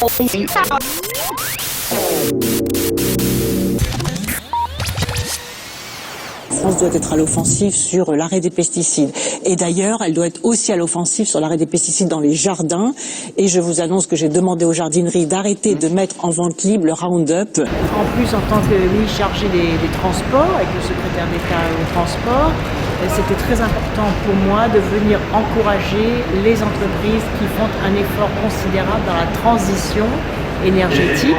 La France doit être à l'offensive sur l'arrêt des pesticides. Et d'ailleurs, elle doit être aussi à l'offensive sur l'arrêt des pesticides dans les jardins. Et je vous annonce que j'ai demandé aux jardineries d'arrêter de mettre en vente libre le Roundup. En plus, en tant que ministre chargé des transports, avec le secrétaire d'État au transport, c'était très important pour moi de venir encourager les entreprises qui font un effort considérable dans la transition énergétique.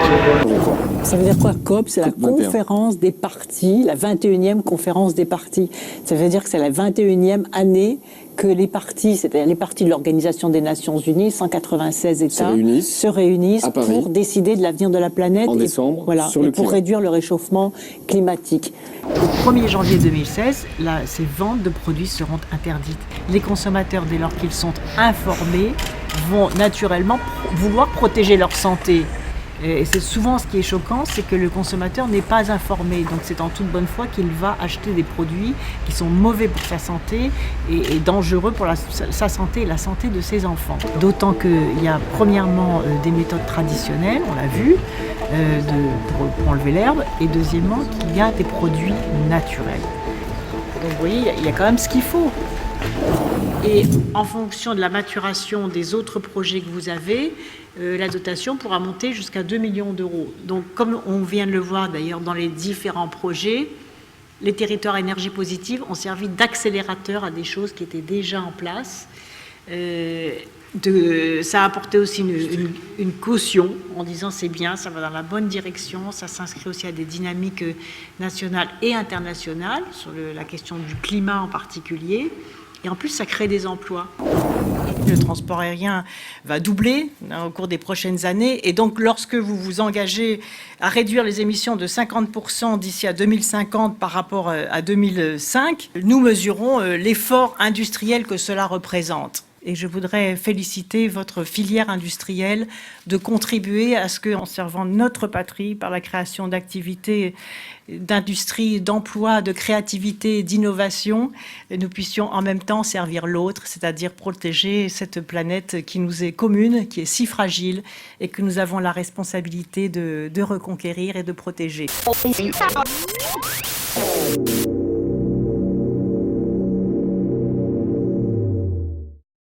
Ça veut dire quoi, COP? C'est la conférence des partis, la 21e conférence des partis. Ça veut dire que c'est la 21e année que les partis, c'est-à-dire les partis de l'Organisation des Nations Unies, 196 États, se réunissent pour décider de l'avenir de la planète en décembre, voilà, et pour réduire le réchauffement climatique. Au 1er janvier 2016, ces ventes de produits seront interdites. Les consommateurs, dès lors qu'ils sont informés, vont naturellement vouloir protéger leur santé. Et c'est souvent ce qui est choquant, c'est que le consommateur n'est pas informé. Donc c'est en toute bonne foi qu'il va acheter des produits qui sont mauvais pour sa santé et dangereux pour sa santé et la santé de ses enfants. D'autant qu'il y a premièrement des méthodes traditionnelles, on l'a vu, pour enlever l'herbe, et deuxièmement qu'il y a des produits naturels. Donc vous voyez, il y a quand même ce qu'il faut. Et en fonction de la maturation des autres projets que vous avez, la dotation pourra monter jusqu'à 2 millions d'euros. Donc, comme on vient de le voir d'ailleurs dans les différents projets, les territoires énergie positive ont servi d'accélérateur à des choses qui étaient déjà en place. Ça a apporté aussi une caution en disant c'est bien, ça va dans la bonne direction, ça s'inscrit aussi à des dynamiques nationales et internationales sur la question du climat en particulier. Et en plus, ça crée des emplois. Le transport aérien va doubler au cours des prochaines années. Et donc, lorsque vous vous engagez à réduire les émissions de 50% d'ici à 2050 par rapport à 2005, nous mesurons l'effort industriel que cela représente. Et je voudrais féliciter votre filière industrielle de contribuer à ce qu'en servant notre patrie par la création d'activités d'industrie, d'emploi, de créativité, d'innovation, nous puissions en même temps servir l'autre, c'est-à-dire protéger cette planète qui nous est commune, qui est si fragile et que nous avons la responsabilité de reconquérir et de protéger.